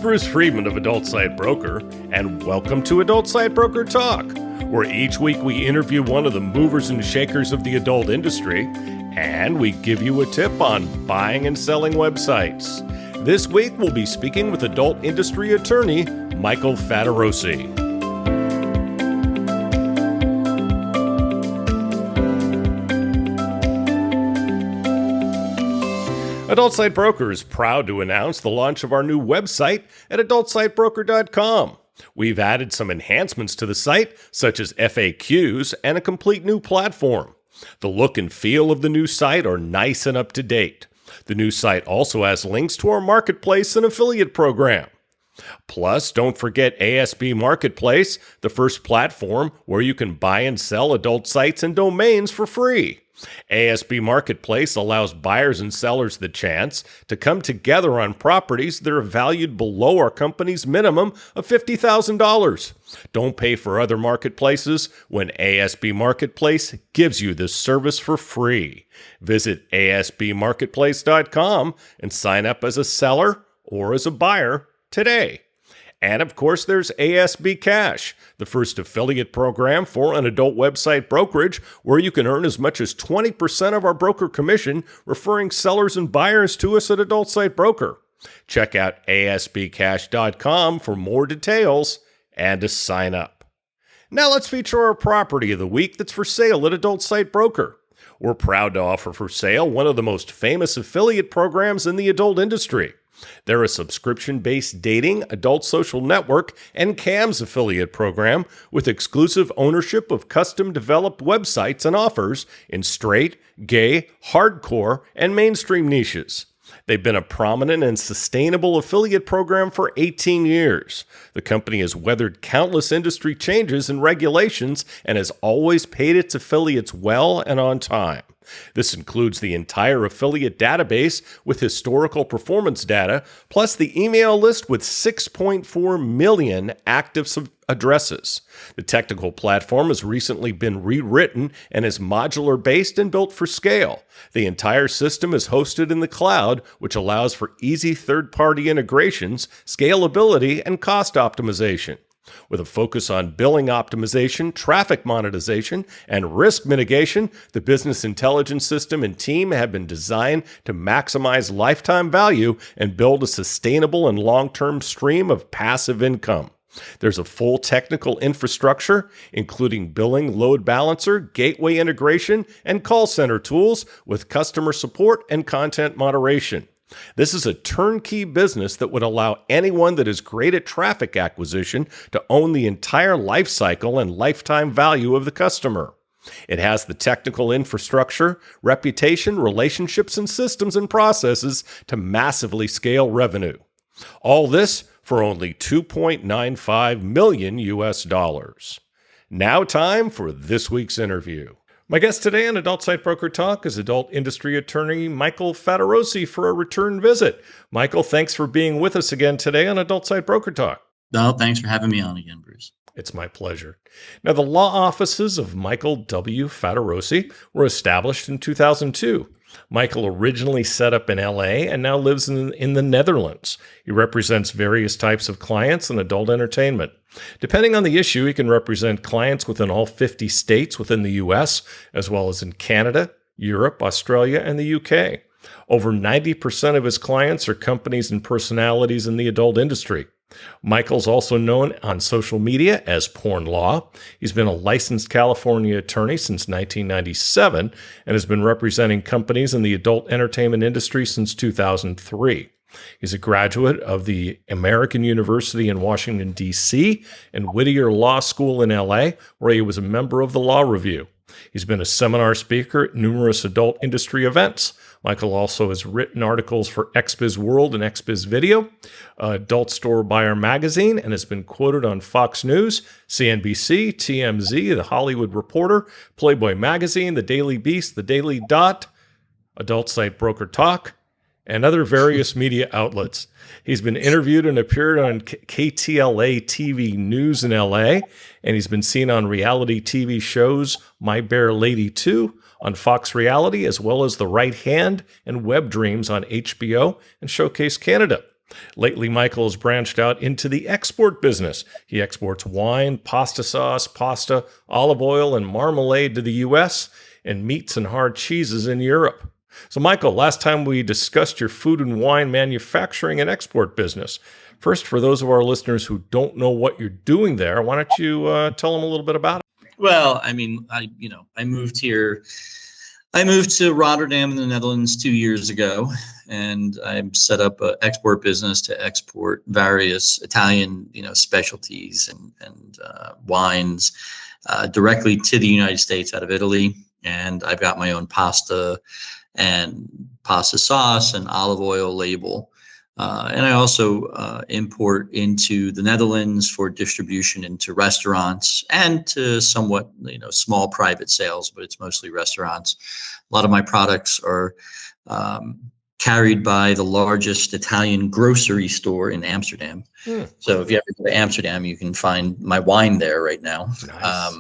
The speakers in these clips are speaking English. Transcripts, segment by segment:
Bruce Friedman of Adult Site Broker, and welcome to Adult Site Broker Talk, where each week we interview one of the movers and shakers of the adult industry, and we give you a tip on buying and selling websites. This week we'll be speaking with adult industry attorney Michael Fattorosi. Adult Site Broker is proud to announce the launch of our new website at adultsitebroker.com. We've added some enhancements to the site, such as FAQs and a complete new platform. The look and feel of the new site are nice and up to date. The new site also has links to our marketplace and affiliate program. Plus, don't forget ASB Marketplace, the first platform where you can buy and sell adult sites and domains for free. ASB Marketplace allows buyers and sellers the chance to come together on properties that are valued below our company's minimum of $50,000. Don't pay for other marketplaces when ASB Marketplace gives you this service for free. Visit asbmarketplace.com and sign up as a seller or as a buyer today. And of course, there's ASB Cash, the first affiliate program for an adult website brokerage where you can earn as much as 20% of our broker commission referring sellers and buyers to us at Adult Site Broker. Check out asbcash.com for more details and to sign up. Now let's feature our property of the week that's for sale at Adult Site Broker. We're proud to offer for sale one of the most famous affiliate programs in the adult industry. They're a subscription-based dating, adult social network, and CAMS affiliate program with exclusive ownership of custom-developed websites and offers in straight, gay, hardcore, and mainstream niches. They've been a prominent and sustainable affiliate program for 18 years. The company has weathered countless industry changes and regulations and has always paid its affiliates well and on time. This includes the entire affiliate database with historical performance data, plus the email list with 6.4 million active addresses. The technical platform has recently been rewritten and is modular-based and built for scale. The entire system is hosted in the cloud, which allows for easy third-party integrations, scalability, and cost optimization. With a focus on billing optimization, traffic monetization, and risk mitigation, the business intelligence system and team have been designed to maximize lifetime value and build a sustainable and long-term stream of passive income. There's a full technical infrastructure, including billing, load balancer, gateway integration, and call center tools with customer support and content moderation. This is a turnkey business that would allow anyone that is great at traffic acquisition to own the entire life cycle and lifetime value of the customer. It has the technical infrastructure, reputation, relationships, and systems and processes to massively scale revenue. All this for only $2.95 million US. Now time for this week's interview. My guest today on Adult Site Broker Talk is adult industry attorney Michael Fattorosi for a return visit. Michael, thanks for being with us again today on Adult Site Broker Talk. No, thanks for having me on again, Bruce. It's my pleasure. Now, the law offices of Michael W. Fattorosi were established in 2002. Michael originally set up in LA and now lives in the Netherlands. He represents various types of clients in adult entertainment. Depending on the issue, he can represent clients within all 50 states within the U.S., as well as in Canada, Europe, Australia, and the UK. Over 90% of his clients are companies and personalities in the adult industry. Michael's also known on social media as Porn Law. He's been a licensed California attorney since 1997 and has been representing companies in the adult entertainment industry since 2003. He's a graduate of the American University in Washington, D.C. and Whittier Law School in L.A., where he was a member of the Law Review. He's been a seminar speaker at numerous adult industry events. Michael also has written articles for XBiz World and XBiz Video, Adult Store Buyer Magazine, and has been quoted on Fox News, CNBC, TMZ, The Hollywood Reporter, Playboy Magazine, The Daily Beast, The Daily Dot, Adult Site Broker Talk, and other various media outlets. He's been interviewed and appeared on KTLA TV News in LA, and he's been seen on reality TV shows My Bear Lady 2, on Fox Reality, as well as The Right Hand and Web Dreams on HBO and Showcase Canada. Lately, Michael has branched out into the export business. He exports wine, pasta sauce, pasta, olive oil, and marmalade to the U.S., and meats and hard cheeses in Europe. So, Michael, last time we discussed your food and wine manufacturing and export business. First, for those of our listeners who don't know what you're doing there, why don't you tell them a little bit about it? Well, I mean, I moved here. I moved to Rotterdam in the Netherlands 2 years ago, and I set up an export business to export various Italian, specialties and wines directly to the United States out of Italy. And I've got my own pasta and pasta sauce and olive oil label. And I also import into the Netherlands for distribution into restaurants and to somewhat, small private sales, but it's mostly restaurants. A lot of my products are carried by the largest Italian grocery store in Amsterdam. So if you ever go to Amsterdam, you can find my wine there right now. Nice.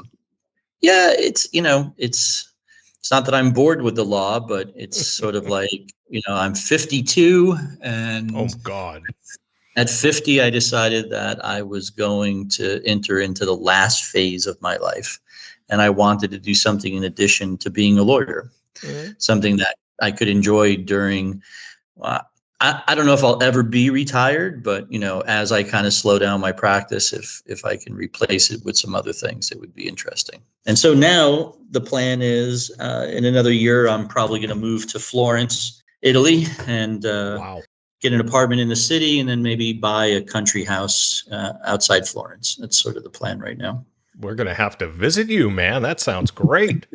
Yeah, it's not that I'm bored with the law, but it's sort of like, I'm 52, and Oh, God. at 50, I decided that I was going to enter into the last phase of my life. And I wanted to do something in addition to being a lawyer, something that I could enjoy during, I don't know if I'll ever be retired, but, as I kind of slow down my practice, if I can replace it with some other things, it would be interesting. And so now the plan is in another year, I'm probably going to move to Florence, Italy, and Wow. get an apartment in the city, and then maybe buy a country house outside Florence. That's sort of the plan right now. We're going to have to visit you, man. That sounds great.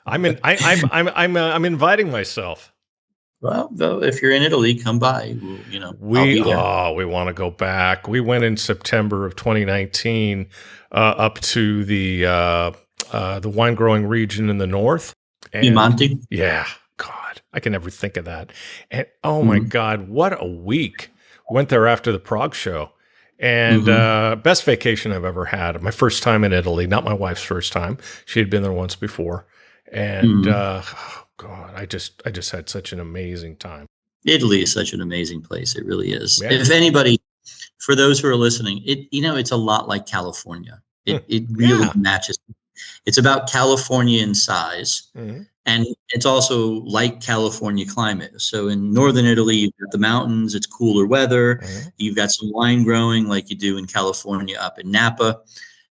I'm inviting myself. Well, though, if you're in Italy, come by. I'll be there. We want to go back. We went in September of 2019 up to the wine growing region in the north. Piemonte. Yeah, God, I can never think of that. And oh my God, what a week! Went there after the Prague show, and best vacation I've ever had. My first time in Italy, not my wife's first time. She had been there once before, and God, I just had such an amazing time. Italy is such an amazing place. It really is. Yeah. If anybody, for those who are listening, it's a lot like California. It really matches. It's about California in size, and it's also like California climate. So in northern Italy, you've got the mountains. It's cooler weather. You've got some wine growing like you do in California up in Napa.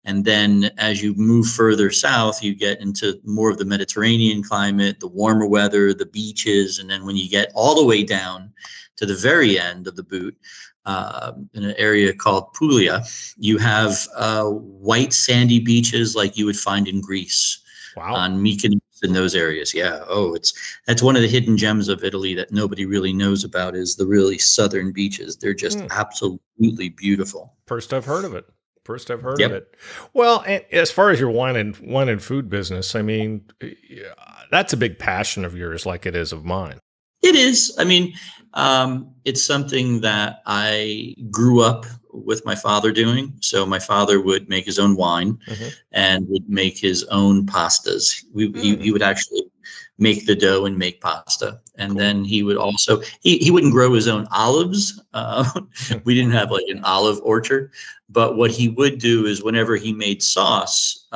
And then as you move further south, you get into more of the Mediterranean climate, the warmer weather, the beaches. And then when you get all the way down to the very end of the boot, in an area called Puglia, you have white sandy beaches like you would find in Greece. Wow. On Mykonos in those areas. Yeah. That's one of the hidden gems of Italy that nobody really knows about, is the really southern beaches. They're just absolutely beautiful. First I've heard of it. Of it. Well, and as far as your wine and food business, I mean, that's a big passion of yours, like it is of mine. It is. I mean, it's something that I grew up with my father doing. So my father would make his own wine and would make his own pastas. He would actually make the dough and make pasta. And then he would also, he wouldn't grow his own olives. We didn't have like an olive orchard. But what he would do is whenever he made sauce,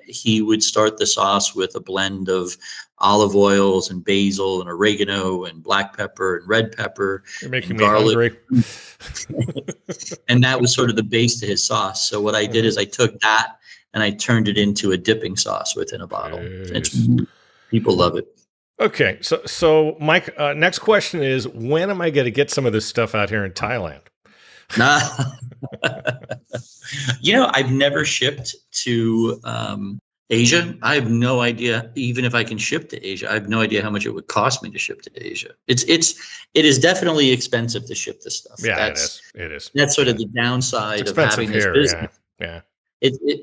he would start the sauce with a blend of olive oils and basil and oregano and black pepper and red pepper. You're making and me garlic. hungry. And that was sort of the base to his sauce. So what I did is I took that and I turned it into a dipping sauce within a bottle. People love it. Okay. So Mike, next question is, when am I going to get some of this stuff out here in Thailand? I've never shipped to Asia. I have no idea, even if I can ship to Asia, I have no idea how much it would cost me to ship to Asia. It is definitely expensive to ship this stuff. Yeah, it is. That's sort of the downside of having this business. Yeah.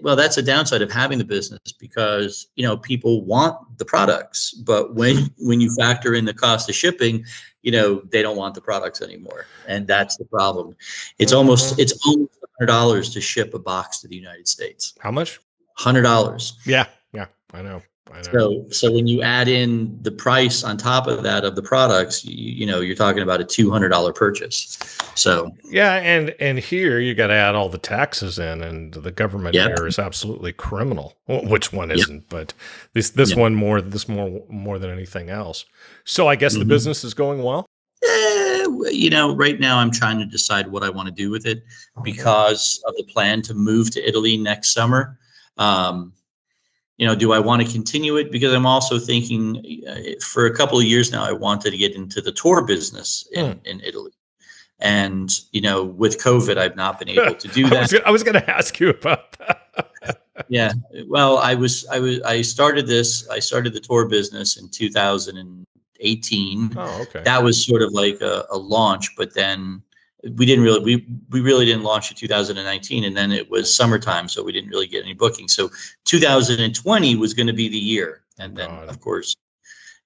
Well, that's a downside of having the business, because people want the products, but when you factor in the cost of shipping, they don't want the products anymore, and that's the problem. It's almost $100 to ship a box to the United States. How much? $100. Yeah, I know. I know. So when you add in the price on top of that of the products, you're talking about a $200 purchase. So yeah, and here you got to add all the taxes in, and the government yep, here is absolutely criminal. Well, which one yep, isn't? But this yep. one more than anything else. So I guess the business is going well. Right now I'm trying to decide what I want to do with it because of the plan to move to Italy next summer. Do I want to continue it? Because I'm also thinking for a couple of years now, I wanted to get into the tour business in Italy. And, with COVID, I've not been able to do that. I was going to ask you about that. Yeah. Well, I started the tour business in 2018. Oh, okay. That was sort of like a launch, but then we really didn't launch in 2019, and then it was summertime, so we didn't really get any bookings. So 2020 was going to be the year, and then of course,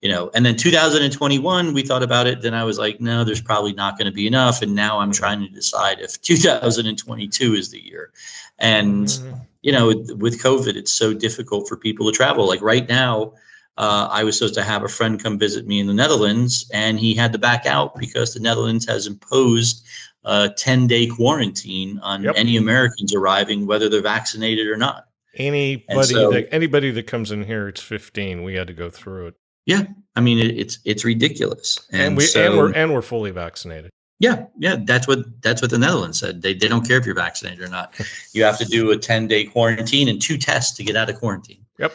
and then 2021 we thought about it. Then I was like, no, there's probably not going to be enough, and now I'm trying to decide if 2022 is the year. And with COVID, it's so difficult for people to travel. Like right now, I was supposed to have a friend come visit me in the Netherlands, and he had to back out because the Netherlands has imposed a 10-day quarantine on any Americans arriving, whether they're vaccinated or not. Anybody that comes in here, it's 15. We had to go through it. Yeah, I mean it's ridiculous, and we're fully vaccinated. Yeah, that's what the Netherlands said. They don't care if you're vaccinated or not. You have to do a 10-day quarantine and 2 tests to get out of quarantine. Yep.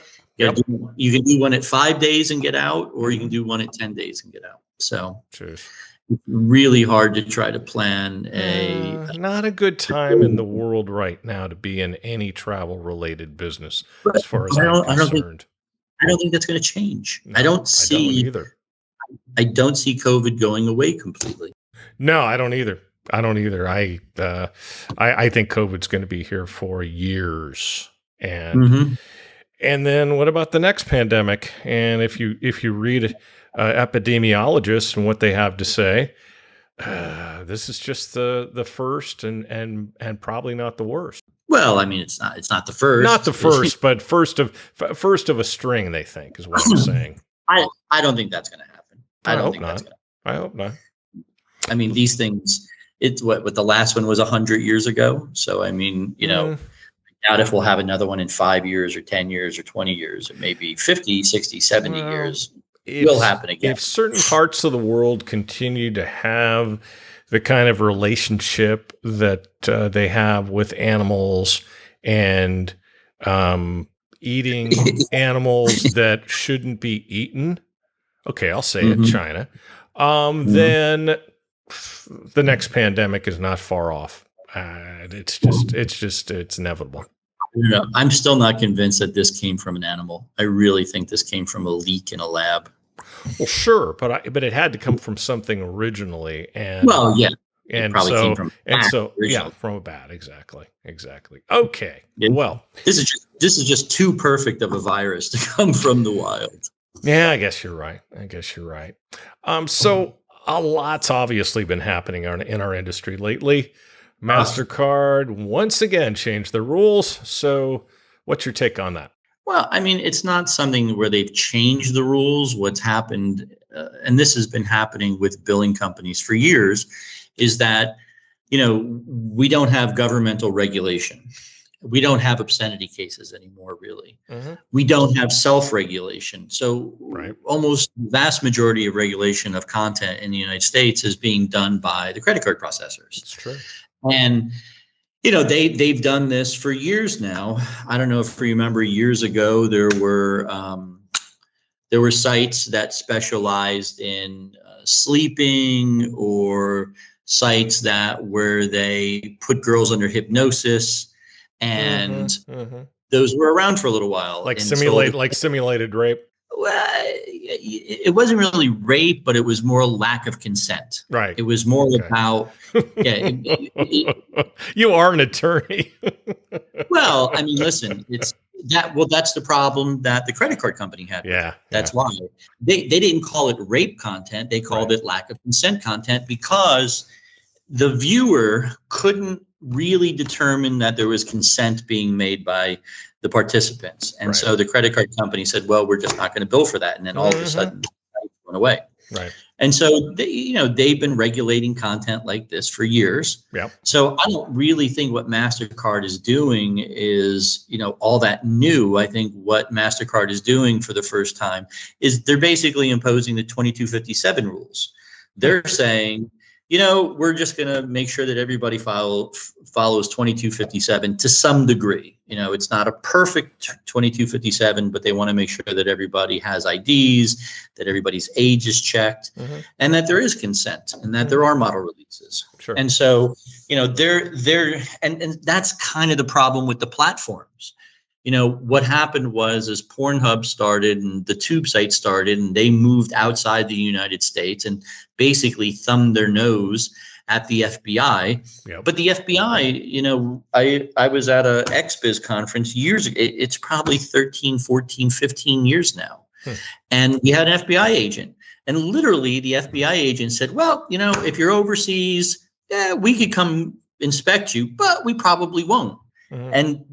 You can do one at 5 days and get out, or you can do one at 10 days and get out. So it's really hard to try to plan not a good time in the world right now to be in any travel related business, as far as I'm concerned. I don't think that's going to change. No, I don't see either. I don't see COVID going away completely. No, I don't either. I think COVID's going to be here for years. And and then what about the next pandemic? And if you read epidemiologists and what they have to say, this is just the first and probably not the worst. Well, I mean, it's not the first. Not the first, but first of a string, they think, is what I'm saying. I don't think that's going to happen. I hope not. I mean, these things, it's what the last one was 100 years ago. So, I mean, I doubt if we'll have another one in 5 years or 10 years or 20 years, or maybe 50, 60, 70 years. It will happen again. If certain parts of the world continue to have the kind of relationship that they have with animals and eating animals that shouldn't be eaten. Okay, I'll say it, China. Then the next pandemic is not far off. It's inevitable. I'm still not convinced that this came from an animal. I really think this came from a leak in a lab. Well, sure, but it had to come from something originally, and it probably came from from a bat, exactly. Okay, well, this is just too perfect of a virus to come from the wild. Yeah, I guess you're right. So a lot's obviously been happening in our industry lately. MasterCard once again changed the rules. So, what's your take on that? Well, I mean, it's not something where they've changed the rules. What's happened, and this has been happening with billing companies for years, is that, we don't have governmental regulation. We don't have obscenity cases anymore, really. We don't have self-regulation. So almost the vast majority of regulation of content in the United States is being done by the credit card processors. It's true. And they've done this for years now. I don't know if you remember years ago, there were sites that specialized in sleeping, or sites where they put girls under hypnosis, and those were around for a little while. Like simulated rape. Well, it wasn't really rape, but it was more lack of consent. Right. It was more about, you are an attorney. Well, I mean, listen, it's that. Well, that's the problem that the credit card company had. Yeah. That's why they didn't call it rape content. They called it lack of consent content, because the viewer couldn't really determine that there was consent being made by the participants. And so the credit card company said, well, we're just not going to bill for that. And then all of a sudden, it went away. Right. And so, they've been regulating content like this for years. Yeah. So I don't really think what MasterCard is doing is, all that new. I think what MasterCard is doing for the first time is they're basically imposing the 2257 rules. They're saying, we're just going to make sure that everybody follows 2257 to some degree. It's not a perfect 2257, but they want to make sure that everybody has IDs, that everybody's age is checked, and that there is consent, and that there are model releases. Sure. And so, and that's kind of the problem with the platforms. What happened was as Pornhub started and the tube site started, and they moved outside the United States and basically thumbed their nose at the FBI. Yep. But the FBI, I was at a XBiz conference years ago. It's probably 13, 14, 15 years now. And we had an FBI agent. And literally the FBI agent said, well, if you're overseas, we could come inspect you, but we probably won't. And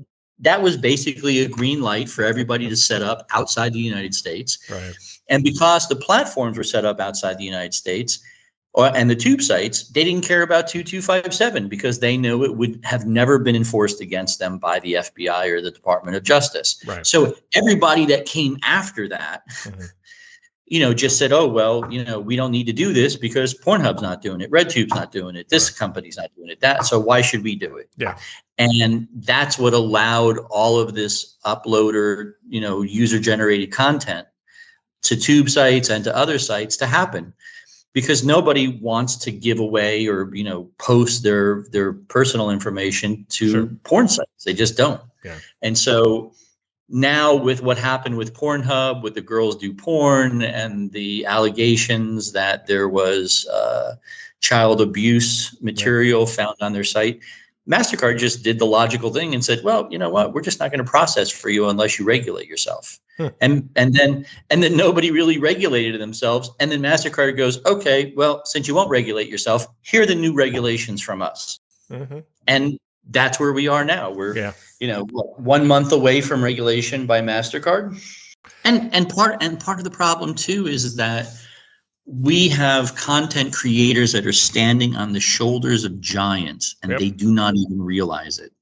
that was basically a green light for everybody to set up outside the United States. Right. And because the platforms were set up outside the United States and the tube sites, they didn't care about 2257 because they knew it would have never been enforced against them by the FBI or the Department of Justice. Right. So everybody that came after that, just said, oh, well, we don't need to do this because Pornhub's not doing it. RedTube's not doing it. This company's not doing it. So why should we do it? Yeah. And that's what allowed all of this uploader, user-generated content to tube sites and to other sites to happen, because nobody wants to give away or, post their personal information to porn sites. They just don't. Yeah. And so now with what happened with Pornhub, with the girls do porn and the allegations that there was child abuse material found on their site, MasterCard just did the logical thing and said, well, you know what, we're just not going to process for you unless you regulate yourself. And then nobody really regulated themselves. And then MasterCard goes, okay, well, since you won't regulate yourself, here are the new regulations from us. And that's where we are now. We're, 1 month away from regulation by MasterCard. And part of the problem too is that we have content creators that are standing on the shoulders of giants, and they do not even realize it.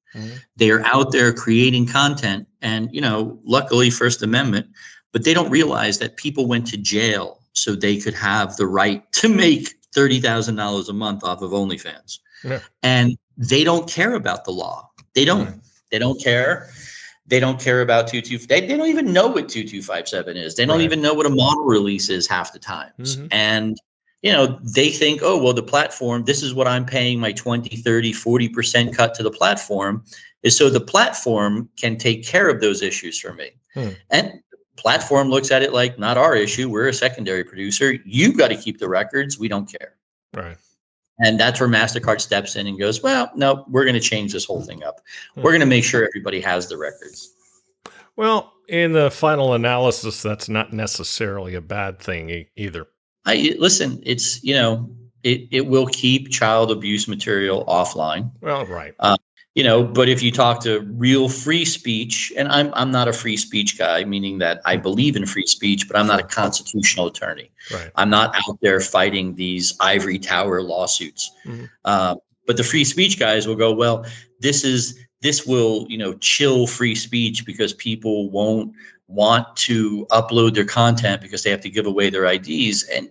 They are out there creating content, and luckily First Amendment, but they don't realize that people went to jail so they could have the right to make $30,000 a month off of OnlyFans. And they don't care about the law. They don't. They don't care. They don't care about 22. They don't even know what 2257 is. They don't even know what a model release is half the times. And, they think, oh, well, the platform, this is what I'm paying my 20, 30, 40% cut to the platform is so the platform can take care of those issues for me. And the platform looks at it like, not our issue. We're a secondary producer. You've got to keep the records. We don't care. Right. And that's where MasterCard steps in and goes, well, no, we're going to change this whole thing up. We're going to make sure everybody has the records. Well, in the final analysis, that's not necessarily a bad thing either. Listen, it's, it will keep child abuse material offline. Well, right. But if you talk to real free speech, and I'm not a free speech guy, meaning that I believe in free speech, but I'm not a constitutional attorney. Right. I'm not out there fighting these ivory tower lawsuits. But the free speech guys will go, well, this will, chill free speech because people won't want to upload their content because they have to give away their IDs. And,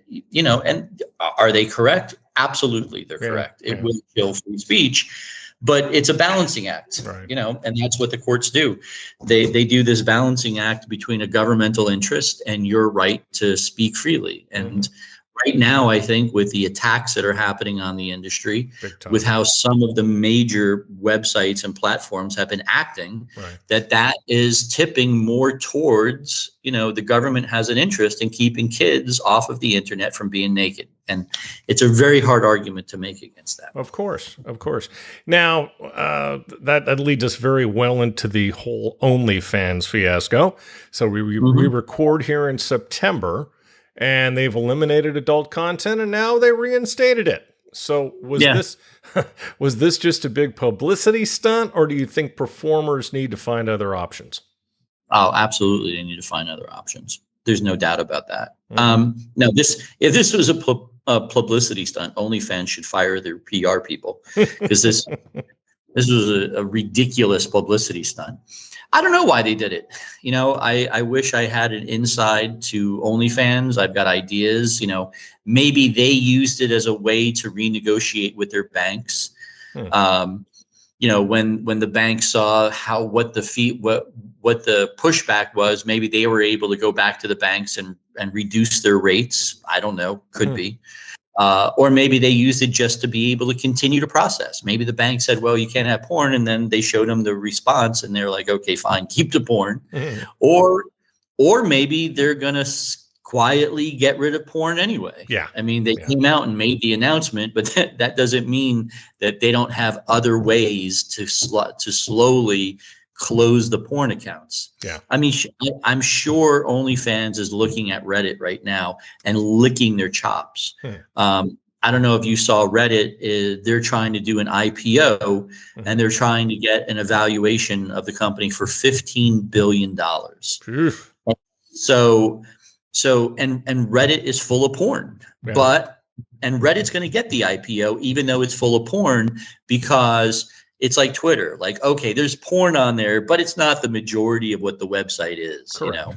and are they correct? Absolutely, they're correct. It will chill free speech. But it's a balancing act, and that's what the courts do. They do this balancing act between a governmental interest and your right to speak freely. And right now, I think with the attacks that are happening on the industry, with how some of the major websites and platforms have been acting, that is tipping more towards, the government has an interest in keeping kids off of the internet from being naked. And it's a very hard argument to make against that. Of course. Now, that leads us very well into the whole OnlyFans fiasco. So we record here in September, and they've eliminated adult content, and now they reinstated it. So was Yeah. this was this just a big publicity stunt, or do you think performers need to find other options? Oh, absolutely. They need to find other options. There's no doubt about that. Mm-hmm. No, if this was a publicity stunt, OnlyFans should fire their PR people, because this was a ridiculous publicity stunt. I don't know why they did it. I wish I had an inside to OnlyFans. I've got ideas. Maybe they used it as a way to renegotiate with their banks. When the banks saw what the pushback was, maybe they were able to go back to the banks and reduce their rates. I don't know. Could be. Or maybe they used it just to be able to continue to process. Maybe the bank said, well, you can't have porn. And then they showed them the response and they're like, okay, fine, keep the porn. Or maybe they're going to quietly get rid of porn anyway. Yeah. I mean, they came out and made the announcement, but that doesn't mean that they don't have other ways to slowly close the porn accounts. Yeah. I mean, I'm sure OnlyFans is looking at Reddit right now and licking their chops. I don't know if you saw Reddit. They're trying to do an IPO, and they're trying to get an evaluation of the company for $15 billion. So Reddit is full of porn, and Reddit's going to get the IPO, even though it's full of porn, because it's like Twitter. Like, okay, there's porn on there, but it's not the majority of what the website is. Correct.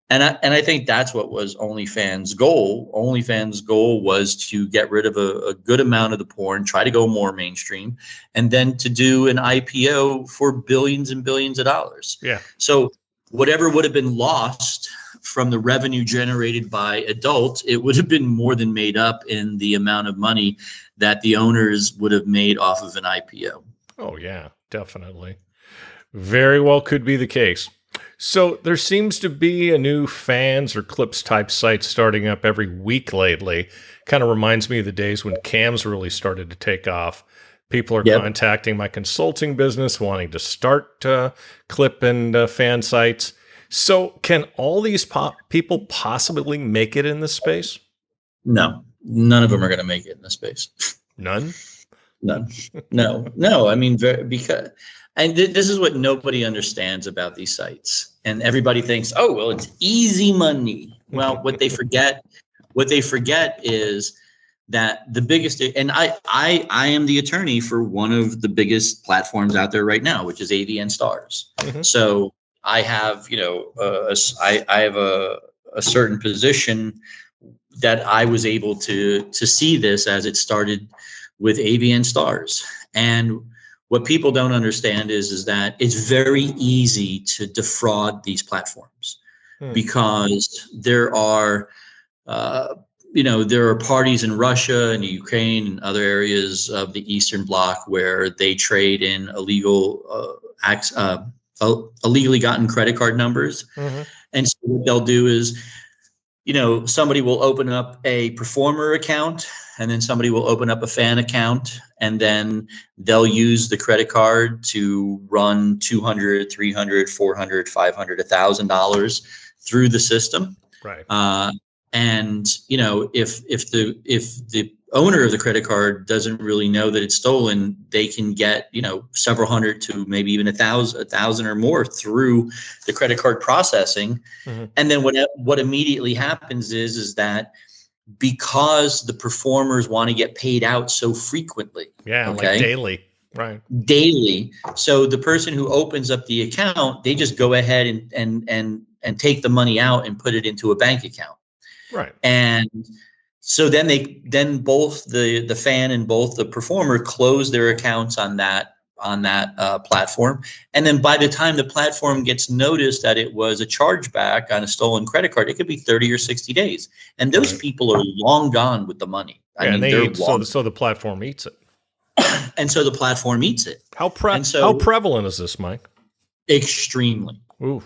And I think that's what was OnlyFans' goal. OnlyFans' goal was to get rid of a good amount of the porn, try to go more mainstream, and then to do an IPO for billions and billions of dollars. Yeah. So whatever would have been lost from the revenue generated by adults, it would have been more than made up in the amount of money that the owners would have made off of an IPO. Oh, yeah, definitely. Very well could be the case. So there seems to be a new fans or clips type site starting up every week lately. Kind of reminds me of the days when cams really started to take off. People are contacting my consulting business wanting to start clip and fan sites. So can all these people possibly make it in this space? No, none of them are going to make it in this space. None? None. No. I mean, this is what nobody understands about these sites. And everybody thinks, oh, well, it's easy money. Well, what they forget is that the biggest, and I am the attorney for one of the biggest platforms out there right now, which is AVN Stars. So I have, I have a certain position that I was able to see this as it started with AVN Stars. And what people don't understand is that it's very easy to defraud these platforms because there are parties in Russia and Ukraine and other areas of the Eastern Bloc where they trade in illegally gotten credit card numbers. And so what they'll do is, somebody will open up a performer account, and then somebody will open up a fan account, and then they'll use the credit card to run $200, $300, $400, $500, $1,000 through the system. Right. And if the owner of the credit card doesn't really know that it's stolen, they can get several hundred to maybe even 1,000 or more through the credit card processing. And then what immediately happens is that because the performers want to get paid out so frequently, like daily, right? Daily. So the person who opens up the account, they just go ahead and take the money out and put it into a bank account. Right. And so then both the fan and both the performer close their accounts on that platform. And then by the time the platform gets noticed that it was a chargeback on a stolen credit card, it could be 30 or 60 days. And those people are long gone with the money. So the platform eats it. And so the platform eats it. How prevalent is this, Mike? Extremely. Ooh.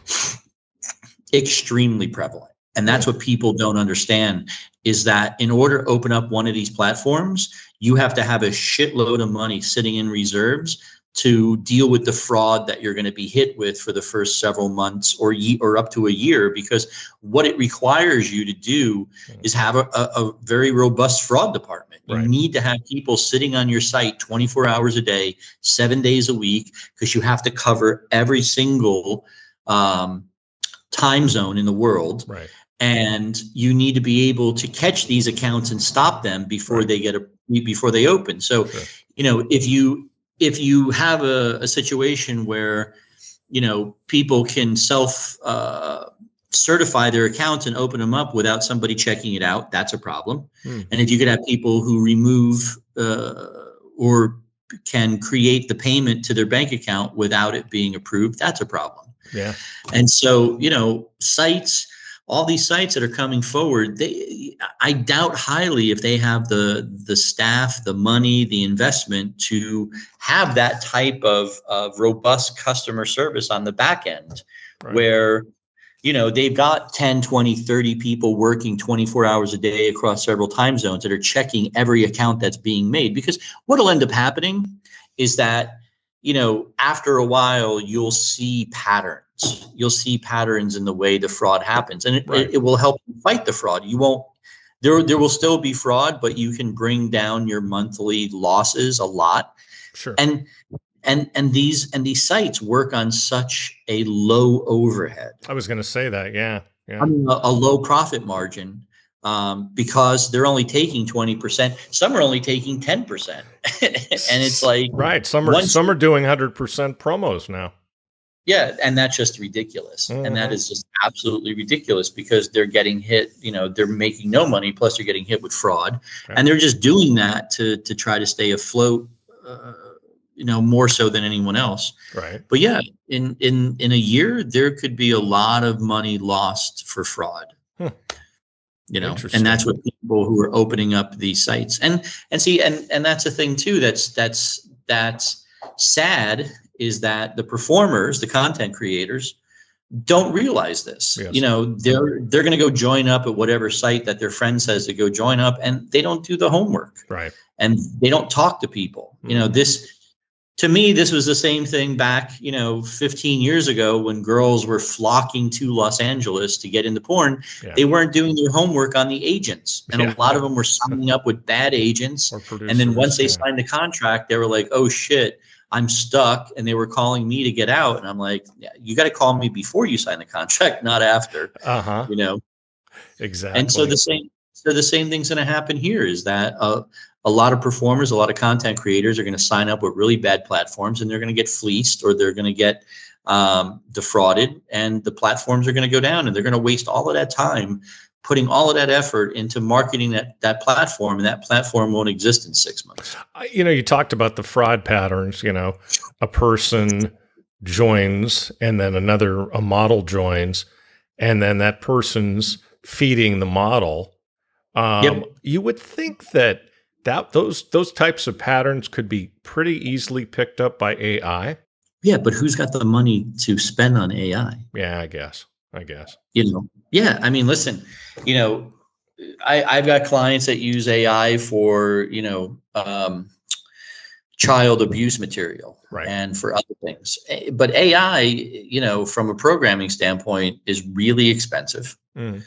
Extremely prevalent. And that's what people don't understand, is that in order to open up one of these platforms, you have to have a shitload of money sitting in reserves to deal with the fraud that you're going to be hit with for the first several months or up to a year, because what it requires you to do is have a very robust fraud department. You need to have people sitting on your site 24 hours a day, 7 days a week, because you have to cover every single time zone in the world. Right. And you need to be able to catch these accounts and stop them before before they open. So, if you have a situation where, people can certify their accounts and open them up without somebody checking it out, that's a problem. And if you could have people who remove or can create the payment to their bank account without it being approved, that's a problem. Yeah. And so, all these sites that are coming forward, I doubt highly if they have the staff, the money, the investment to have that type of robust customer service on the back end, where, they've got 10, 20, 30 people working 24 hours a day across several time zones that are checking every account that's being made. Because what'll end up happening is that, after a while, you'll see patterns. You'll see patterns in the way the fraud happens, and it will help you fight the fraud. You won't. There will still be fraud, but you can bring down your monthly losses a lot. Sure. And these sites work on such a low overhead. I was going to say that. Yeah. I mean, a low profit margin. Because they're only taking 20%. Some are only taking 10%. And it's like, some are doing 100% promos now. Yeah. And that's just ridiculous. And that is just absolutely ridiculous, because they're getting hit, they're making no money. Plus you're getting hit with fraud, and they're just doing that to try to stay afloat, more so than anyone else. Right. But yeah, in a year, there could be a lot of money lost for fraud. And that's what people who are opening up these sites and see, and that's the thing too, that's sad, is that the performers, the content creators, don't realize this. Yes. They're going to go join up at whatever site that their friend says to go join up, and they don't do the homework. Right. And they don't talk to people. To me, this was the same thing back, 15 years ago, when girls were flocking to Los Angeles to get into porn. Yeah. They weren't doing their homework on the agents. And a lot of them were signing up with bad agents. And then once they signed the contract, they were like, oh, shit, I'm stuck. And they were calling me to get out. And I'm like, you got to call me before you sign the contract, not after. Exactly. And so the same thing's going to happen here, is that a lot of performers, a lot of content creators are going to sign up with really bad platforms, and they're going to get fleeced, or they're going to get defrauded, and the platforms are going to go down, and they're going to waste all of that time putting all of that effort into marketing that platform, and that platform won't exist in 6 months. You talked about the fraud patterns. A person joins, and then a model joins, and then that person's feeding the model. You would think that those types of patterns could be pretty easily picked up by AI. Yeah, but who's got the money to spend on AI? Yeah, I guess. Yeah. I mean, listen, I've got clients that use AI for, child abuse material, and for other things. But AI, from a programming standpoint, is really expensive. And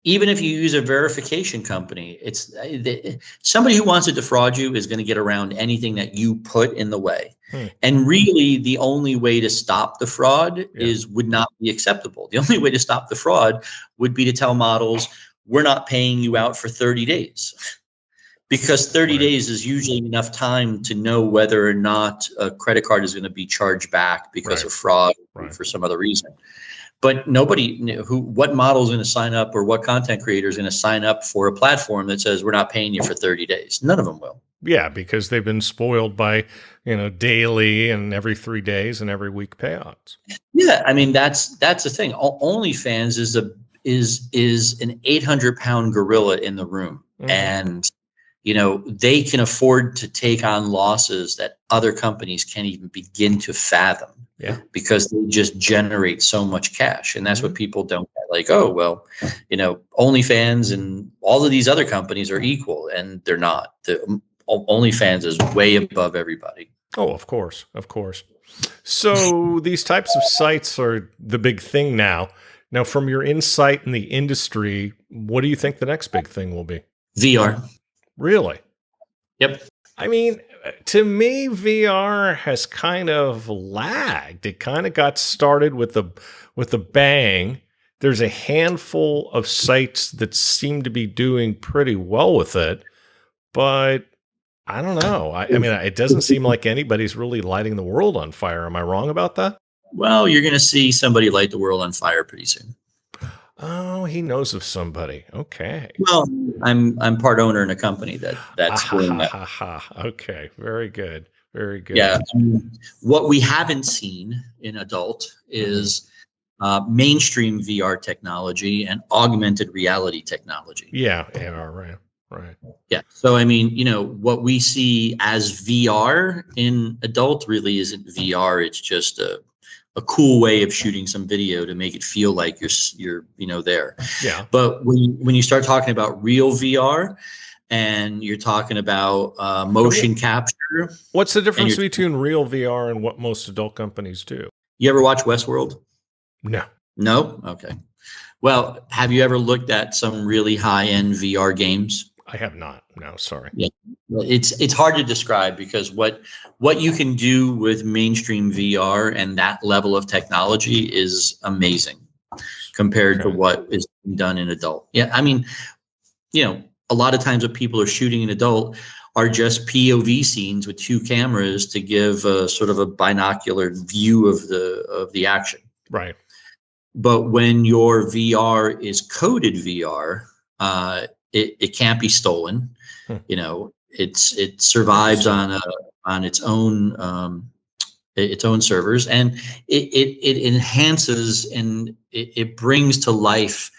even if you use a verification company, somebody who wants to defraud you is going to get around anything that you put in the way. And really, the only way to stop the fraud would not be acceptable. The only way to stop the fraud would be to tell models, we're not paying you out for 30 days. Because 30 days is usually enough time to know whether or not a credit card is going to be charged back because of fraud or for some other reason. But nobody what model is going to sign up, or what content creator is going to sign up for a platform that says we're not paying you for 30 days? None of them will. Yeah, because they've been spoiled by, daily and every 3 days and every week payouts. Yeah, I mean that's the thing. OnlyFans is an 800-pound gorilla in the room, and they can afford to take on losses that other companies can't even begin to fathom. Yeah, because they just generate so much cash. And that's what people don't get. Like, oh, well, OnlyFans and all of these other companies are equal, and they're not. OnlyFans is way above everybody. Oh, of course, of course. So these types of sites are the big thing now. Now, from your insight in the industry, what do you think the next big thing will be? VR. Really? Yep. I mean, to me, VR has kind of lagged. It kind of got started with the bang. There's a handful of sites that seem to be doing pretty well with it, but I don't know. I mean, it doesn't seem like anybody's really lighting the world on fire. Am I wrong about that? Well, you're going to see somebody light the world on fire pretty soon. Oh, he knows of somebody. Okay. Well, I'm part owner in a company that's doing that. Okay, very good. Very good. Yeah. What we haven't seen in adult is mainstream VR technology and augmented reality technology. Yeah, right. Yeah. So, I mean, what we see as VR in adult really isn't VR. It's just a cool way of shooting some video to make it feel like you're there. Yeah. But when you start talking about real VR and you're talking about motion capture. What's the difference between real VR and what most adult companies do? You ever watch Westworld? No. No? Okay. Well, have you ever looked at some really high-end VR games? I have not. No, sorry. Yeah. It's hard to describe because what you can do with mainstream VR and that level of technology is amazing compared to what is done in adult. Yeah. I mean, a lot of times what people are shooting in adult are just POV scenes with two cameras to give a sort of a binocular view of the action. Right. But when your VR is coded VR, it can't be stolen. It survives on its own servers, and it enhances and it brings to life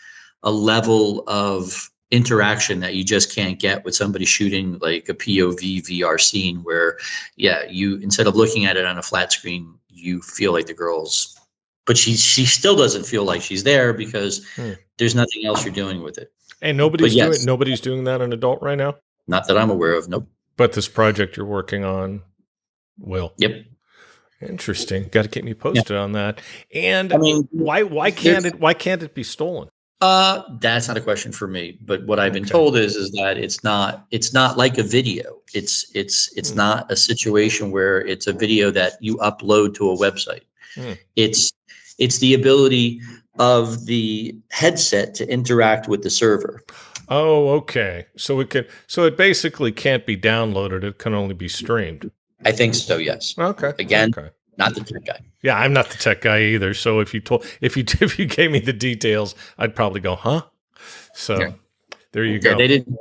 a level of interaction that you just can't get with somebody shooting like a POV VR scene where, you instead of looking at it on a flat screen, you feel like the girl's, but she still doesn't feel like she's there because there's nothing else you're doing with it. And nobody's doing that in adult right now? Not that I'm aware of. Nope. But this project you're working on will. Yep. Interesting. Got to keep me posted on that. And I mean, why can't it be stolen? That's not a question for me. But what I've been told is that it's not like a video. It's not a situation where it's a video that you upload to a website. It's the ability of the headset to interact with the server. Oh, okay. So it basically can't be downloaded. It can only be streamed. I think so. Yes. Okay. Again, not the tech guy. Yeah, I'm not the tech guy either. So if you gave me the details, I'd probably go, huh? So there you go. They didn't.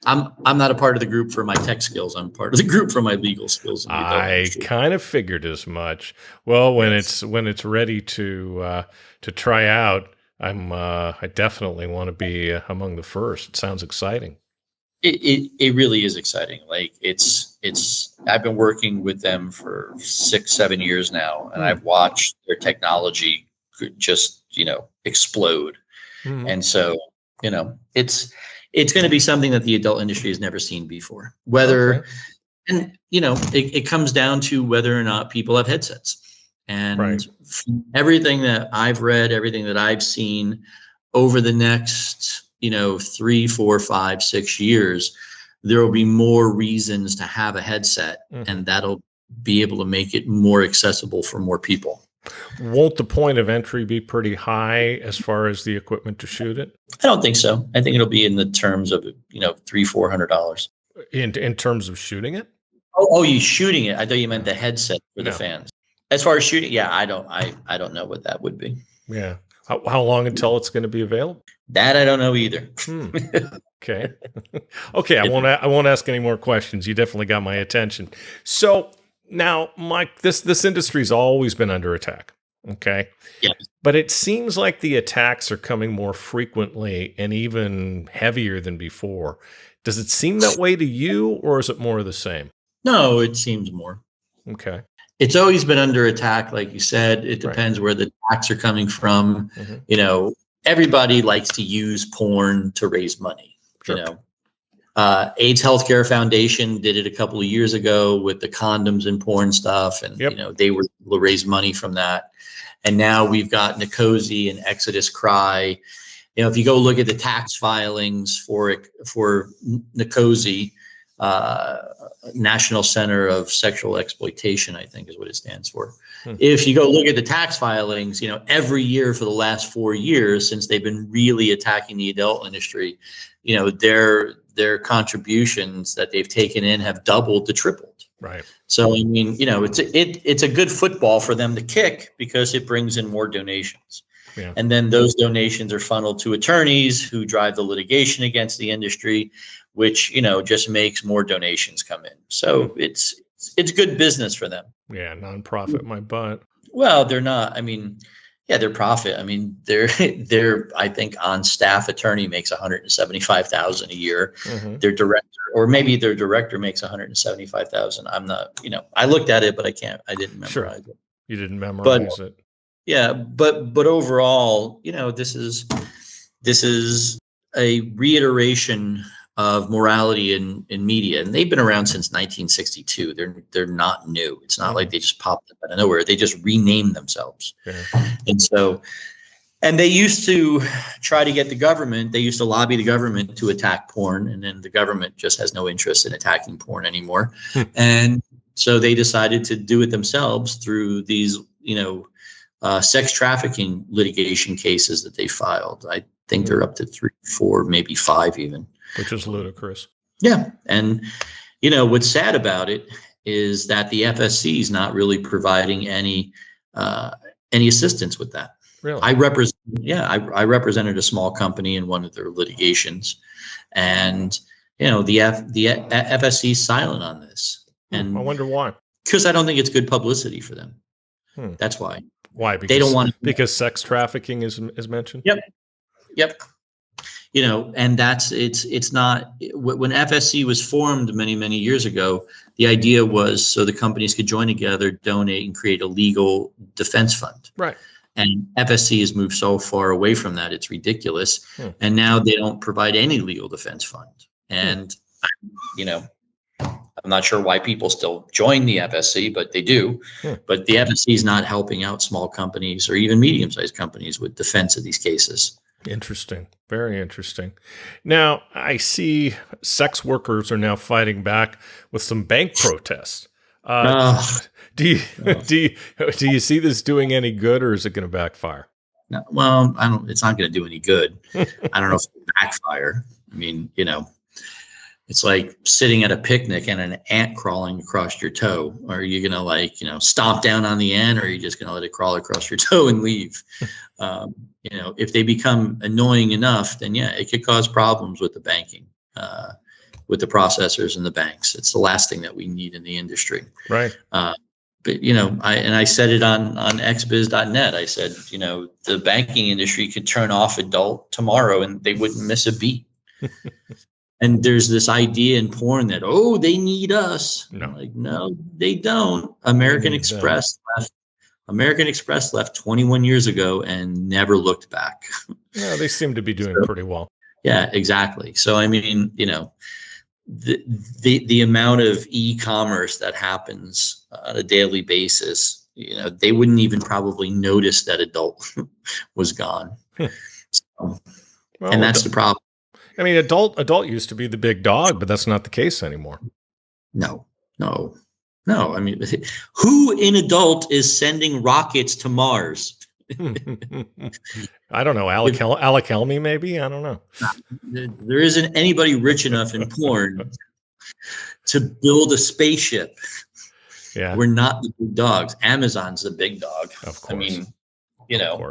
I'm not a part of the group for my tech skills. I'm part of the group for my legal skills. I kind of figured as much. Well, when it's ready to try out, I definitely want to be among the first. It sounds exciting. It really is exciting. Like I've been working with them for 6-7 years now, and I've watched their technology just explode. And so it's going to be something that the adult industry has never seen before. And it comes down to whether or not people have headsets. And everything that I've read, everything that I've seen over the next 3, 4, 5, 6 years, there will be more reasons to have a headset, and that'll be able to make it more accessible for more people. Won't the point of entry be pretty high as far as the equipment to shoot it? I don't think so. I think it'll be in the terms of $300-400. In terms of shooting it? Oh, you shooting it? I thought you meant the headset for the fans. As far as shooting, I don't know what that would be. Yeah. How long until it's going to be available? That I don't know either. Okay. Okay. I won't ask any more questions. You definitely got my attention. So now, Mike, this industry's always been under attack. Okay. Yeah. But it seems like the attacks are coming more frequently and even heavier than before. Does it seem that way to you, or is it more of the same? No, it seems more. Okay. It's always been under attack, like you said. It depends where the attacks are coming from. Everybody likes to use porn to raise money. Sure. AIDS Healthcare Foundation did it a couple of years ago with the condoms and porn stuff, and they were able to raise money from that. And now we've got Nicosi and Exodus Cry. If you go look at the tax filings for Nicosi, National Center of Sexual Exploitation, I think is what it stands for. If you go look at the tax filings, every year for the last 4 years, since they've been really attacking the adult industry, their contributions that they've taken in have doubled to tripled. Right. So, I mean, it's a good football for them to kick because it brings in more donations. Yeah. And then those donations are funneled to attorneys who drive the litigation against the industry, which, just makes more donations come in. So it's good business for them. Yeah. Nonprofit, my butt. Well, they're not. I mean, yeah, they're profit. I mean, they're I think on staff attorney makes $175,000 a year. Mm-hmm. Their director, or maybe their director makes $175,000. I'm not, I looked at it, but I didn't memorize it. You didn't memorize it. Yeah, but overall, this is a reiteration of morality in media, and they've been around since 1962. They're not new. It's not like they just popped up out of nowhere. They just renamed themselves. Yeah. And they used to try to get the government. They used to lobby the government to attack porn, and then the government just has no interest in attacking porn anymore. And so they decided to do it themselves through these, sex trafficking litigation cases that they filed. I think they're up to 3, 4, maybe 5 even. Which is ludicrous. Yeah. And, what's sad about it is that the FSC is not really providing any assistance with that. Really? I represented a small company in one of their litigations, and, the FSC is silent on this. And I wonder why. Because I don't think it's good publicity for them. That's why. Why? Because they don't want because sex trafficking is mentioned. Yep. And it's not, when FSC was formed many years ago, the idea was so the companies could join together, donate, and create a legal defense fund. Right. And FSC has moved so far away from that, it's ridiculous. And now they don't provide any legal defense fund. And, I'm not sure why people still join the FSC, but they do. But the FSC is not helping out small companies or even medium-sized companies with defense of these cases. Interesting. Very interesting. Now, I see sex workers are now fighting back with some bank protests. Do you see this doing any good, or is it going to backfire? No, well, it's not going to do any good. I don't know if it'll backfire. I mean, it's like sitting at a picnic and an ant crawling across your toe. Are you going to stomp down on the ant, or are you just going to let it crawl across your toe and leave? If they become annoying enough, then yeah, it could cause problems with the banking, with the processors and the banks. It's the last thing that we need in the industry. Right. But, I said it on xbiz.net. I said, the banking industry could turn off adult tomorrow and they wouldn't miss a beat. And there's this idea in porn that, they need us. No. No, they don't. American Express left 21 years ago and never looked back. Yeah, they seem to be doing pretty well. Yeah, exactly. So, I mean, the amount of e-commerce that happens on a daily basis, they wouldn't even probably notice that adult was gone. And that's the problem. I mean, adult used to be the big dog, but that's not the case anymore. No. I mean, who in adult is sending rockets to Mars? I don't know. Alec Helmy, maybe? I don't know. There isn't anybody rich enough in porn to build a spaceship. Yeah. We're not the big dogs. Amazon's the big dog. Of course. I mean,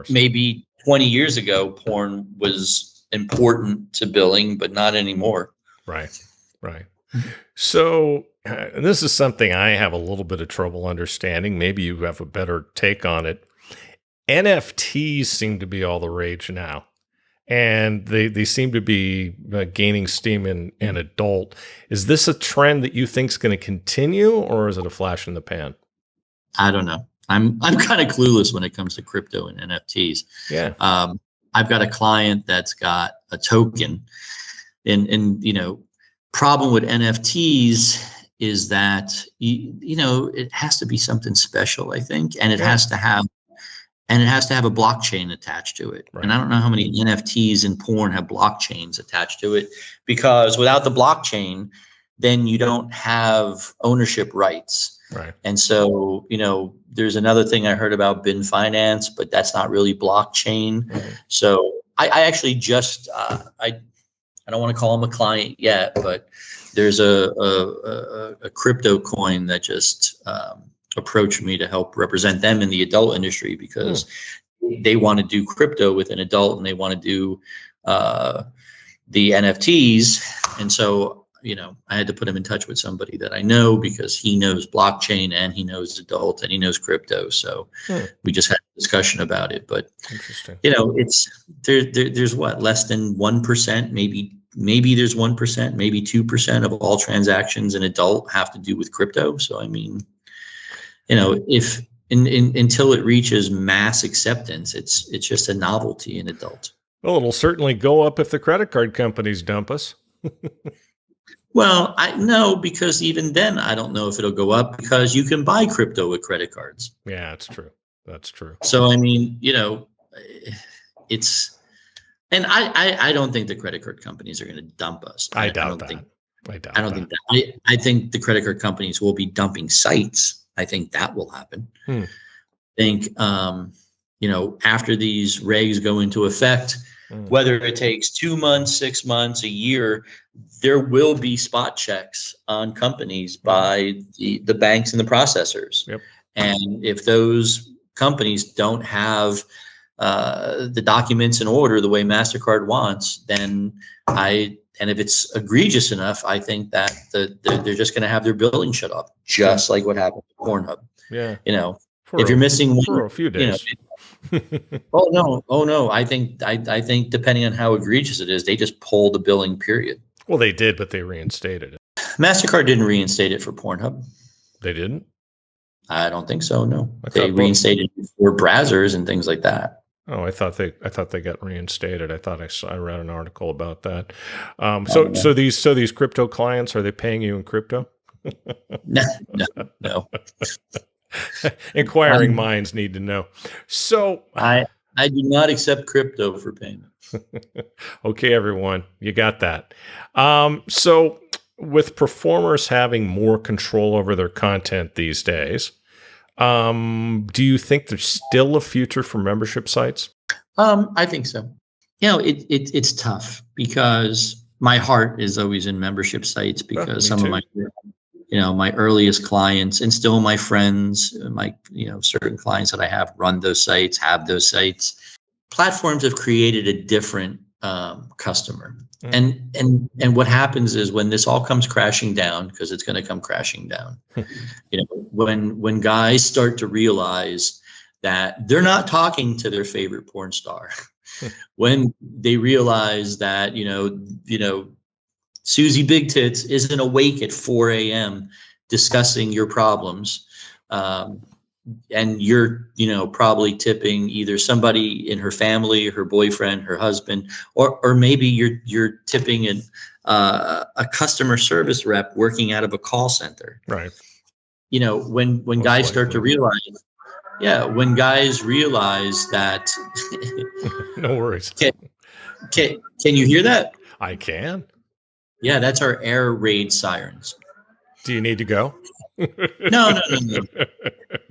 maybe 20 years ago, porn was important to billing, but not anymore. Right. So this is something I have a little bit of trouble understanding. Maybe you have a better take on it. NFTs seem to be all the rage now, and they seem to be gaining steam in adult. Is this a trend that you think is going to continue, or is it a flash in the pan? I don't know. I'm kind of clueless when it comes to crypto and NFTs. Yeah. I've got a client that's got a token, and problem with NFTs is that it has to be something special, I think, and it has to have a blockchain attached to it. Right. And I don't know how many NFTs in porn have blockchains attached to it, because without the blockchain, then you don't have ownership rights. Right. And so, there's another thing I heard about bin finance, but that's not really blockchain. Mm-hmm. So I actually just, I don't want to call him a client yet, but there's a crypto coin that just approached me to help represent them in the adult industry, because they want to do crypto with an adult and they want to do the NFTs. And so, I had to put him in touch with somebody that I know, because he knows blockchain and he knows adult and he knows crypto. So we just had a discussion about it. But interesting. It's there's what, less than 1%, maybe there's 1%, maybe 2% of all transactions in adult have to do with crypto. So I mean, if until it reaches mass acceptance, it's just a novelty in adult. Well, it'll certainly go up if the credit card companies dump us. Well, I know, because even then, I don't know if it'll go up, because you can buy crypto with credit cards. Yeah, that's true. That's true. So, I mean, and I don't think the credit card companies are going to dump us. I doubt that. I think the credit card companies will be dumping sites. I think that will happen. I think, after these regs go into effect, whether it takes 2 months, 6 months, a year, there will be spot checks on companies by the banks and the processors. Yep. And if those companies don't have the documents in order the way MasterCard wants, then and if it's egregious enough, I think that they're just going to have their billing shut off, just like what happened with Pornhub. Yeah. If you're missing one, for a few days. Oh no! I think depending on how egregious it is, they just pull the billing period. Well, they did, but they reinstated it. MasterCard didn't reinstate it for Pornhub. They didn't? I don't think so. No, they reinstated it for browsers and things like that. Oh, I thought they got reinstated. I thought I read an article about that. So these crypto clients, are they paying you in crypto? No. Inquiring minds need to know. So I do not accept crypto for payment. Okay, everyone, you got that. So with performers having more control over their content these days, do you think there's still a future for membership sites? I think so. It's tough, because my heart is always in membership sites, because some of my earliest clients, and still my friends, certain clients that I have run those sites, have those sites. Platforms have created a different customer. And what happens is, when this all comes crashing down, because it's going to come crashing down, when guys start to realize that they're not talking to their favorite porn star, when they realize that, Susie Big Tits isn't awake at 4 a.m. discussing your problems, and you're, probably tipping either somebody in her family, her boyfriend, her husband, or maybe you're tipping a customer service rep working out of a call center. Right. When guys start to realize, when guys realize that. No worries. Can you hear that? I can. Yeah, that's our air raid sirens. Do you need to go? No. No,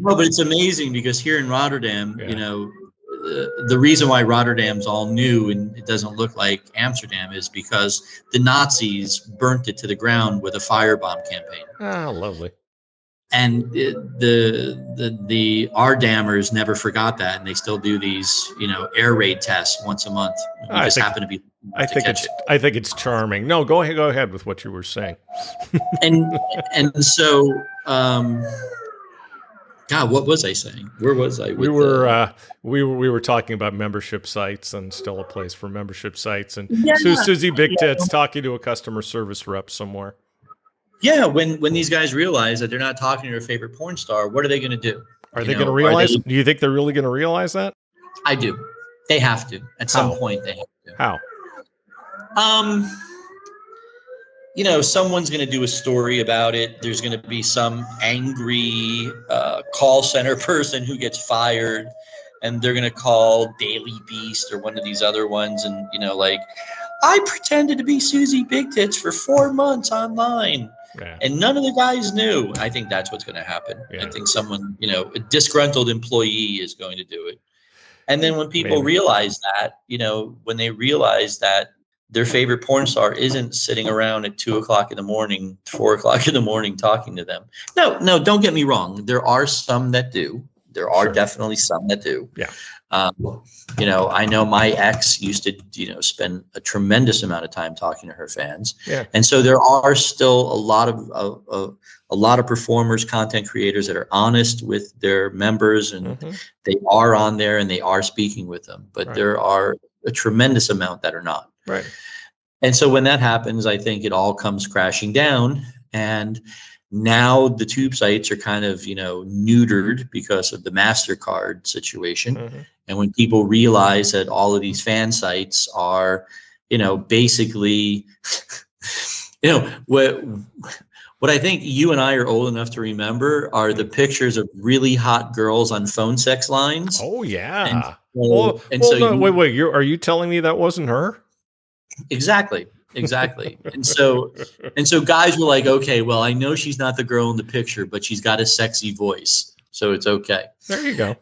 but it's amazing, because here in Rotterdam, the reason why Rotterdam's all new and it doesn't look like Amsterdam is because the Nazis burnt it to the ground with a firebomb campaign. Oh, lovely. And our dammers never forgot that, and they still do these, air raid tests once a month. I think it's charming. No, go ahead with what you were saying. and so, God, what was I saying? Where was I? We were talking about membership sites, and still a place for membership sites, and Susie Big Tits talking to a customer service rep somewhere. Yeah, when these guys realize that they're not talking to their favorite porn star, what are they going to do? Are they going to realize? Do you think they're really going to realize that? I do. They have to. At some point, they have to. How? someone's going to do a story about it. There's going to be some angry call center person who gets fired, and they're going to call Daily Beast or one of these other ones, and like, I pretended to be Susie Big Tits for 4 months online. Yeah. And none of the guys knew. I think that's what's going to happen. Yeah. I think someone, a disgruntled employee is going to do it. And then when people realize that, when they realize that their favorite porn star isn't sitting around at 2 o'clock in the morning, 4 o'clock in the morning talking to them. No, don't get me wrong. There are some that do. There are definitely some that do. Yeah. I know my ex used to, spend a tremendous amount of time talking to her fans. Yeah. And so there are still a lot of performers, content creators that are honest with their members, and they are on there and they are speaking with them. But there are a tremendous amount that are not. Right. And so when that happens, I think it all comes crashing down. And now the tube sites are kind of, neutered because of the MasterCard situation. And when people realize that all of these fan sites are, basically, what I think you and I are old enough to remember are the pictures of really hot girls on phone sex lines. Oh, yeah. Wait, are you telling me that wasn't her? Exactly. And so guys were like, okay, well, I know she's not the girl in the picture, but she's got a sexy voice, so it's okay. There you go.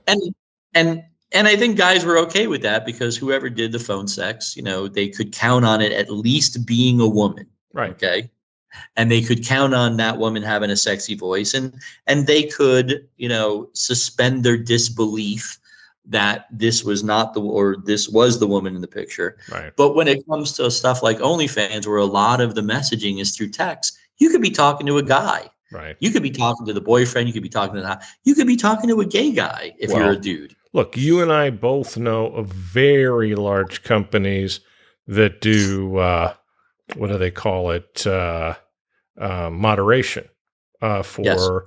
And I think guys were okay with that because whoever did the phone sex, they could count on it at least being a woman. Right. Okay. And they could count on that woman having a sexy voice, and they could, suspend their disbelief that this was this was the woman in the picture. Right. But when it comes to stuff like OnlyFans, where a lot of the messaging is through text, you could be talking to a guy. Right. You could be talking to the boyfriend. You could be talking to a gay guy if you're a dude. Look, you and I both know of very large companies that do, what do they call it? Moderation for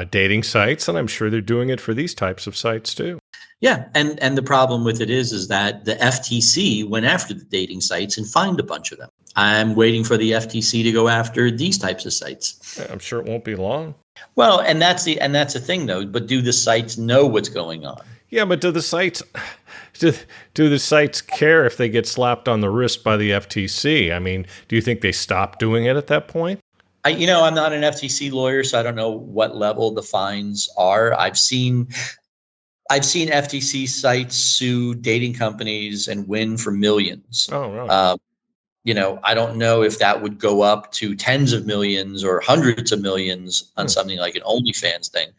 dating sites. And I'm sure they're doing it for these types of sites too. Yeah. And the problem with it is that the FTC went after the dating sites and fined a bunch of them. I'm waiting for the FTC to go after these types of sites. I'm sure it won't be long. Well, and that's the thing though, but do the sites know what's going on? Yeah, but do the sites care if they get slapped on the wrist by the FTC? I mean, do you think they stop doing it at that point? I'm not an FTC lawyer, so I don't know what level the fines are. I've seen FTC sites sue dating companies and win for millions. Oh, really? I don't know if that would go up to tens of millions or hundreds of millions on something like an OnlyFans thing.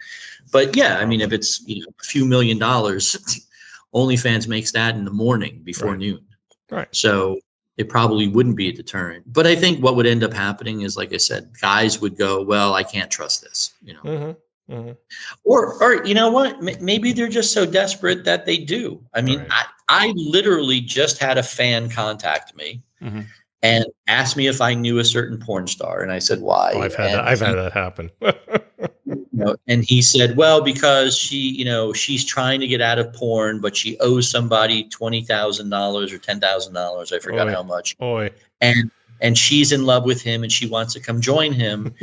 But yeah, I mean, if it's a few $1 million, OnlyFans makes that in the morning before noon. Right. So it probably wouldn't be a deterrent. But I think what would end up happening is, like I said, guys would go, well, I can't trust this, Or you know what? Maybe they're just so desperate that they do. I mean, I literally just had a fan contact me and asked me if I knew a certain porn star, and I said, why? Oh, I've had that happen. And he said, well, because she's trying to get out of porn, but she owes somebody $20,000 or $10,000. I forgot how much. And she's in love with him and she wants to come join him,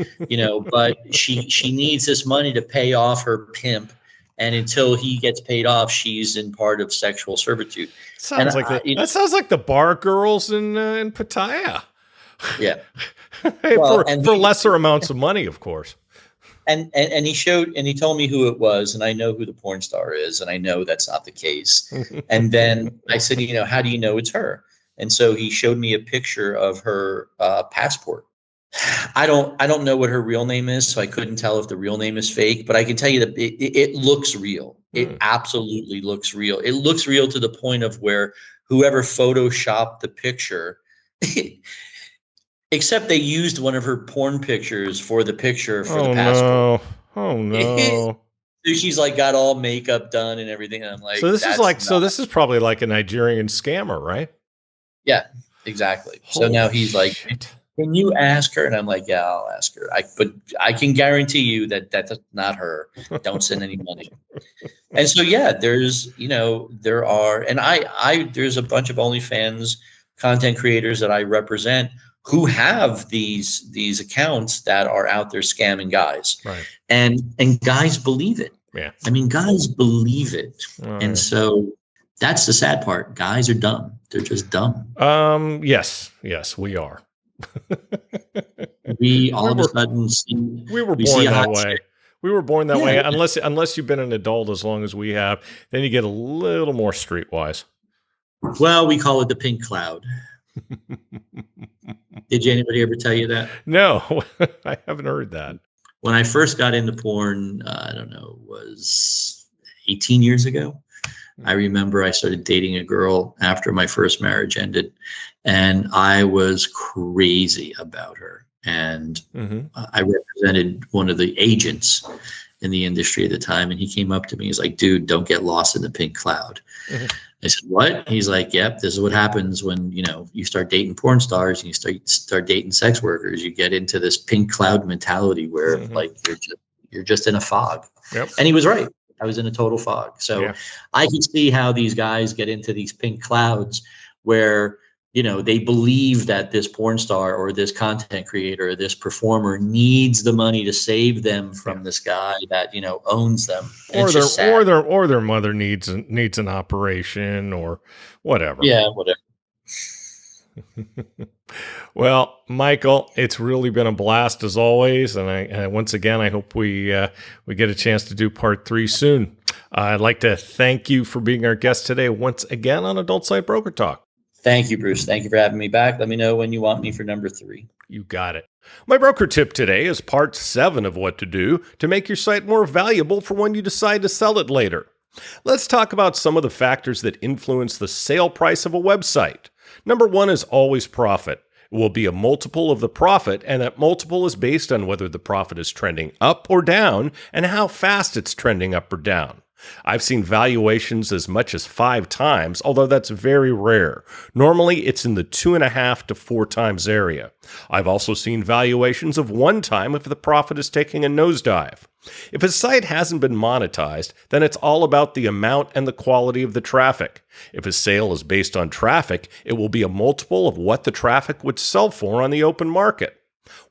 but she needs this money to pay off her pimp. And until he gets paid off, she's in part of sexual servitude. That sounds like the bar girls in Pattaya. Yeah. for lesser amounts of money, of course. And he told me who it was, and I know who the porn star is, and I know that's not the case. And then I said, how do you know it's her? And so he showed me a picture of her passport. I don't know what her real name is, so I couldn't tell if the real name is fake, but I can tell you that it looks real. It absolutely looks real. It looks real to the point of where whoever photoshopped the picture, except they used one of her porn pictures for the picture for the passport. Oh no. So she's like got all makeup done and everything. And I'm like, this is probably like a Nigerian scammer, right? Yeah, exactly. So now he's like, can you ask her? And I'm like, yeah, I'll ask her. But I can guarantee you that that's not her. Don't send any money. And so, yeah, there's a bunch of OnlyFans content creators that I represent who have these accounts that are out there scamming guys. Right. And guys believe it. Yeah. I mean, guys believe it. Right. And so that's the sad part. Guys are dumb. They're just dumb. Yes, we are. We all of a sudden we were born that way. We were born that way. Unless you've been an adult as long as we have, then you get a little more streetwise. Well, we call it the pink cloud. Did anybody ever tell you that? No, I haven't heard that. When I first got into porn, I don't know, was 18 years ago. I remember I started dating a girl after my first marriage ended, and I was crazy about her. And I represented one of the agents in the industry at the time, and he came up to me. He's like, "Dude, don't get lost in the pink cloud." I said, "What?" He's like, "Yep, this is what happens when you start dating porn stars and you start dating sex workers. You get into this pink cloud mentality where like you're just in a fog." Yep. And he was right. I was in a total fog. So I can see how these guys get into these pink clouds where they believe that this porn star or this content creator or this performer needs the money to save them from this guy that owns them, or their mother needs an operation or whatever. Yeah, whatever. Well, Michael, it's really been a blast as always, and I once again I hope we get a chance to do part 3 soon. I'd like to thank you for being our guest today once again on Adult Site Broker Talk. Thank you, Bruce. Thank you for having me back. Let me know when you want me for number 3. You got it. My broker tip today is part 7 of what to do to make your site more valuable for when you decide to sell it later. Let's talk about some of the factors that influence the sale price of a website. Number 1 is always profit. It will be a multiple of the profit, and that multiple is based on whether the profit is trending up or down and how fast it's trending up or down. I've seen valuations as much as 5 times, although that's very rare. Normally, it's in the 2.5 to 4 times area. I've also seen valuations of 1 time if the profit is taking a nosedive. If a site hasn't been monetized, then it's all about the amount and the quality of the traffic. If a sale is based on traffic, it will be a multiple of what the traffic would sell for on the open market.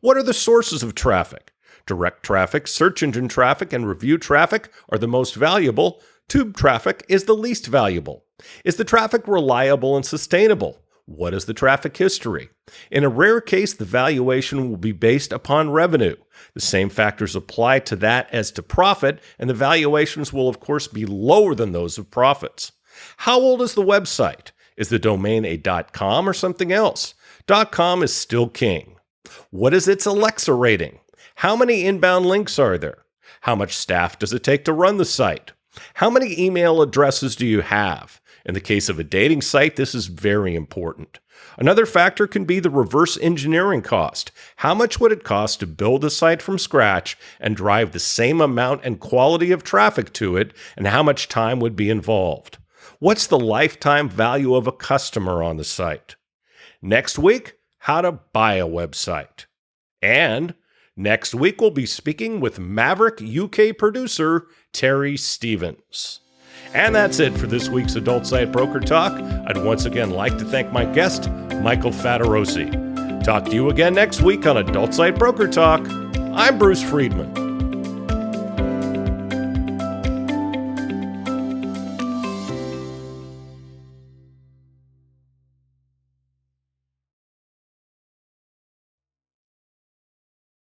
What are the sources of traffic? Direct traffic, search engine traffic, and review traffic are the most valuable. Tube traffic is the least valuable. Is the traffic reliable and sustainable? What is the traffic history? In a rare case, the valuation will be based upon revenue. The same factors apply to that as to profit, and the valuations will, of course, be lower than those of profits. How old is the website? Is the domain a .com or something else? .com is still king. What is its Alexa rating? How many inbound links are there? How much staff does it take to run the site? How many email addresses do you have? In the case of a dating site, this is very important. Another factor can be the reverse engineering cost. How much would it cost to build a site from scratch and drive the same amount and quality of traffic to it, and how much time would be involved? What's the lifetime value of a customer on the site? Next week, how to buy a website. And next week, we'll be speaking with Maverick UK producer Terry Stevens. And that's it for this week's Adult Site Broker Talk. I'd once again like to thank my guest, Michael Fattorosi. Talk to you again next week on Adult Site Broker Talk. I'm Bruce Friedman.